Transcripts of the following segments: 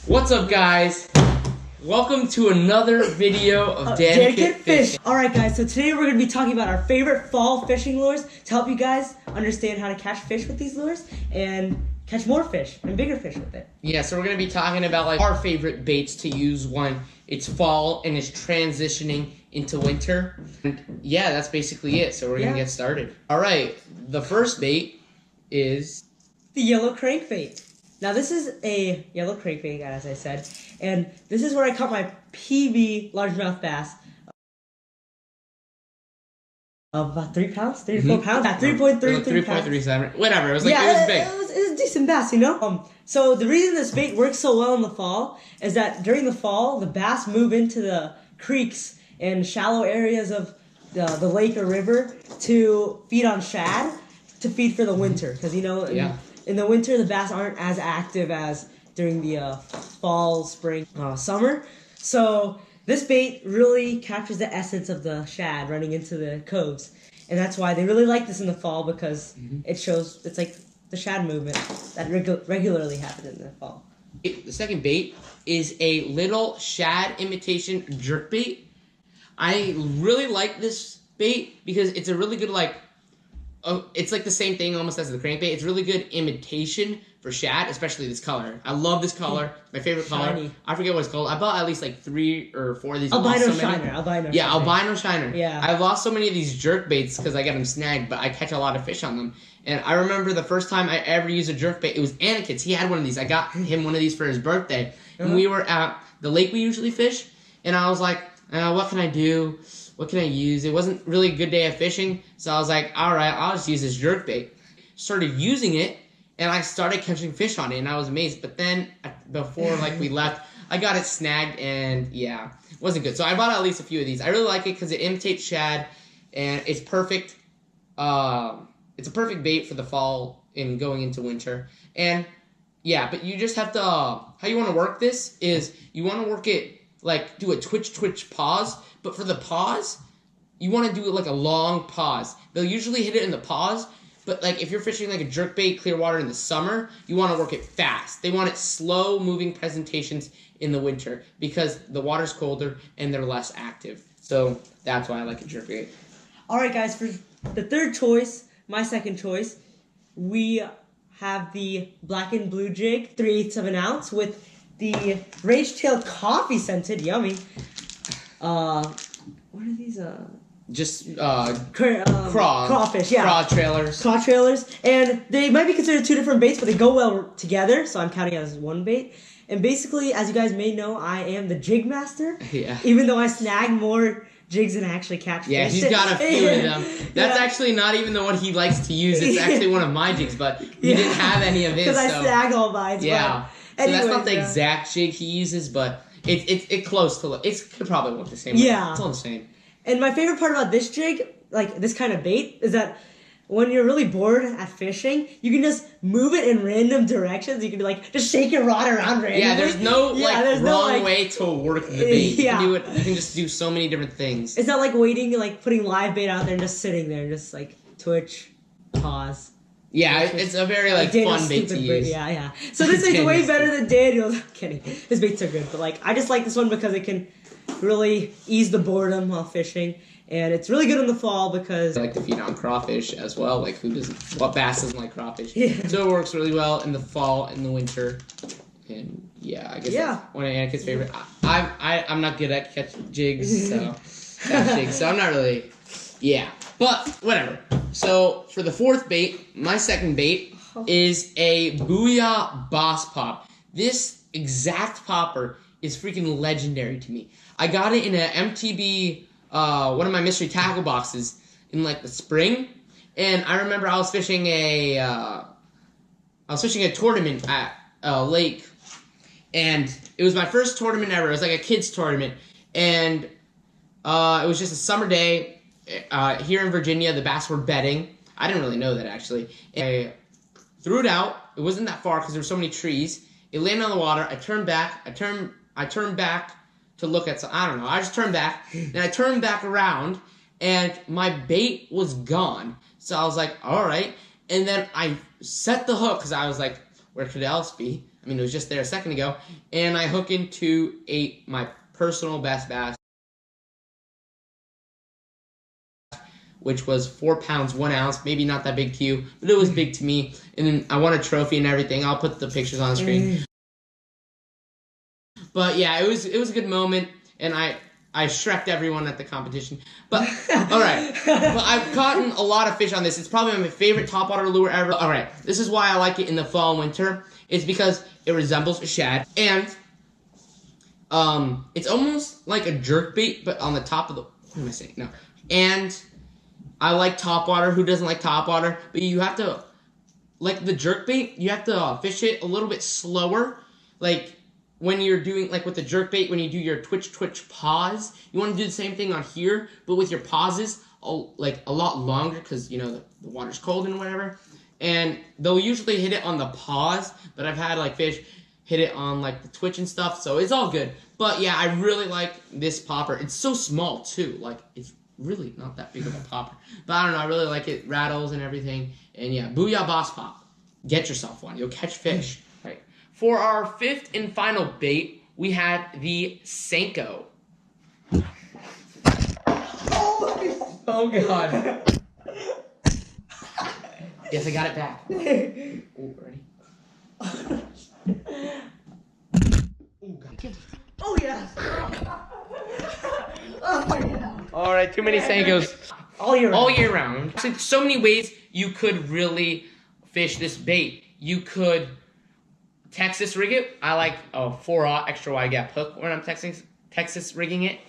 What's up, guys? Welcome to another video of Danakit Fishing. Alright guys, so today we're going to be talking about our favorite fall fishing lures to help you guys understand how to catch fish with these lures and catch more fish and bigger fish with it. Yeah, so we're going to be talking about like our favorite baits to use when it's fall and it's transitioning into winter. And yeah, that's basically it. So we're going to get started. Alright, the first bait is the yellow crankbait. Now this is a yellow crankbait, as I said, and this is where I caught my PB largemouth bass of about 3 pounds, 3 to 4 pounds, at 3.33 pounds. 3.37, whatever. It was like it was big. It was a decent bass, you know. So the reason this bait works so well in the fall is that during the fall, the bass move into the creeks and shallow areas of the lake or river to feed on shad, to feed for the winter, because you know. In the winter, the bass aren't as active as during the fall, spring, summer. So this bait really captures the essence of the shad running into the coves. And that's why they really like this in the fall, because it shows, it's like the shad movement that regularly happens in the fall. The second bait is a little shad imitation jerkbait. I really like this bait because it's a really good, it's like the same thing almost as the crankbait. It's really good imitation for shad, especially this color. I love this color. My favorite color. I forget what it's called. I bought at least like 3 or 4 of these. Albino shiner. Albino shiner. Yeah. I lost so many of these jerkbaits because I got them snagged, but I catch a lot of fish on them. And I remember the first time I ever used a jerkbait, it was Danakit's. He had one of these. I got him one of these for his birthday. And we were at the lake we usually fish, and I was like, what can I do? What can I use? It wasn't really a good day of fishing, so I was like, alright, I'll just use this jerkbait. Started using it, and I started catching fish on it, and I was amazed. But then, before we left, I got it snagged, and yeah, it wasn't good. So I bought at least a few of these. I really like it because it imitates shad, and it's perfect. It's a perfect bait for the fall and going into winter. And yeah, but you just have to, how you want to work this is, you want to work it, do a twitch pause. But for the pause, you want to do it like a long pause. They'll usually hit it in the pause, but if you're fishing like a jerkbait clear water in the summer, you want to work it fast. They want it slow moving presentations in the winter because the water's colder and they're less active. So that's why I like a jerkbait. Alright guys, for the third choice, my second choice, we have the blackened Blue Jig, 3/8 of an ounce with the rage-tailed coffee scented, yummy. What are these? Just crawfish, yeah. Craw trailers. Craw trailers, and they might be considered 2 different baits, but they go well together. So I'm counting it as one bait. And basically, as you guys may know, I am the jig master. Yeah. Even though I snag more jigs than I actually catch fish. Yeah, he's got a few of them. That's actually not even the one he likes to use. It's actually one of my jigs, but he didn't have any of his. Because I snag all mine. Yeah. So anyways, that's not the exact jig he uses, but it's close to it could probably look the same. Yeah, it's all the same. And my favorite part about this jig, this kind of bait, is that when you're really bored at fishing, you can just move it in random directions. You can just shake your rod around randomly. Yeah, there's no wrong way to work the bait. You can do it. You can just do so many different things. It's not like waiting, putting live bait out there and just sitting there, and just twitch, pause. Yeah, it's a very fun bait to use. Yeah. So this is way better than Daniel's. I'm kidding. His baits are good, but I just like this one because it can really ease the boredom while fishing, and it's really good in the fall because I like to feed on crawfish as well. Who doesn't? What bass doesn't like crawfish? Yeah. So it works really well in the fall and the winter, and yeah, I guess that's one of Anakit's favorite. I'm not good at catching jigs, so I'm not really. Yeah, but whatever. So for the fourth bait, my second bait is a Booyah Boss Pop. This exact popper is freaking legendary to me. I got it in an MTB, one of my mystery tackle boxes in the spring, and I remember I was fishing a tournament at a lake, and it was my first tournament ever. It was like a kids tournament, and it was just a summer day. Here in Virginia, the bass were bedding. I didn't really know that, actually. And I threw it out. It wasn't that far because there were so many trees. It landed on the water. I turned back. I turned back to look at some. I don't know. I just turned back. Then I turned back around, and my bait was gone. So I was like, all right. And then I set the hook because I was like, where could it else be? I mean, it was just there a second ago. And I hook into my personal best bass, which was 4 pounds, 1 ounce. Maybe not that big to you, but it was big to me. And then I won a trophy and everything. I'll put the pictures on the screen. But yeah, it was a good moment, and I shreked everyone at the competition. But all right, but I've caught a lot of fish on this. It's probably my favorite topwater lure ever. All right, this is why I like it in the fall and winter. It's because it resembles a shad, and it's almost like a jerkbait, but on the top of the. What am I saying? No, and I like topwater. Who doesn't like topwater? But you have to, like the jerkbait, you have to fish it a little bit slower, like. When you're doing, like with the jerkbait, when you do your twitch pause, you want to do the same thing on here, but with your pauses, like a lot longer, because, you know, the water's cold and whatever. And they'll usually hit it on the pause, but I've had, like, fish hit it on, like, the twitch and stuff, so it's all good. But, yeah, I really like this popper. It's so small, too. Like, it's really not that big of a popper. But I don't know, I really like it. Rattles and everything. And, yeah, Booyah Boss Pop. Get yourself one. You'll catch fish. Right. For our fifth and final bait, we had the Seiko. Oh God. Yes, I got it back. Ooh, ready? Oh yeah. Oh yeah. All right, too many Seikos. All year round. All year round. So many ways you could really fish this bait. You could Texas rig it. I like a 4/0 extra wide gap hook when I'm Texas rigging it.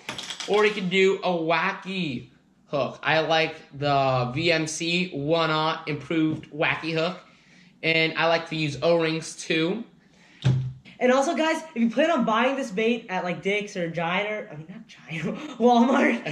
Or you could do a wacky hook. I like the VMC 1/0 improved wacky hook. And I like to use O-rings too. And also, guys, if you plan on buying this bait at like Dick's or Walmart,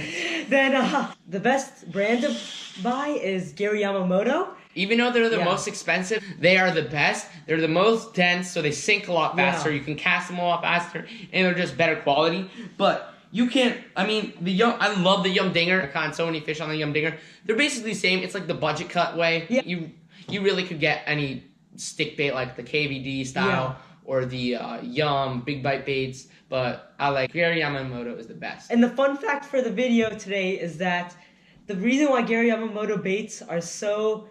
then the best brand to buy is Gary Yamamoto. Even though they're the most expensive, they are the best. They're the most dense, so they sink a lot faster. You can cast them a lot faster, and they're just better quality. But you can't, I mean, I love the Yum Dinger. I caught so many fish on the Yum Dinger. They're basically the same. It's like the budget cut way. Yeah. You really could get any stick bait like the KVD style or the Yum big bite baits. But I like Gary Yamamoto is the best. And the fun fact for the video today is that the reason why Gary Yamamoto baits are so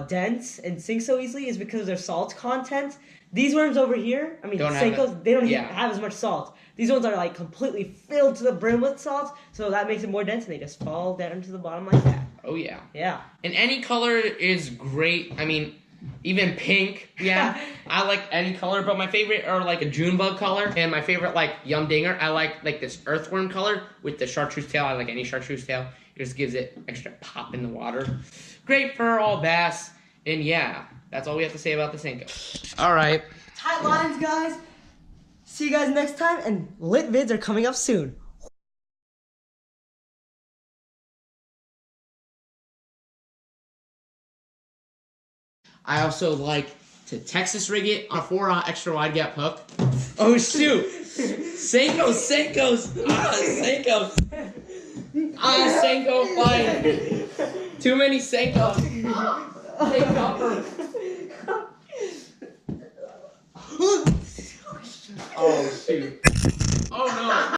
dense and sink so easily is because of their salt content. These worms over here, I mean, Seikos, they don't have as much salt. These ones are like completely filled to the brim with salt, so that makes it more dense, and they just fall down to the bottom like that. Oh yeah. Yeah. And any color is great. I mean, even pink. Yeah. I like any color, but my favorite are like a June bug color, and my favorite like Yum Dinger. I like this earthworm color with the chartreuse tail. I like any chartreuse tail. It just gives it extra pop in the water. Great for all bass. And yeah, that's all we have to say about the Seiko. All right. Tight lines, guys. See you guys next time, and lit vids are coming up soon. I also like to Texas rig it on a 4/0 extra wide gap hook. Oh shoot! Seikos! Seikos! Seiko flying! Too many Seikos! Take cover! Oh shoot! Oh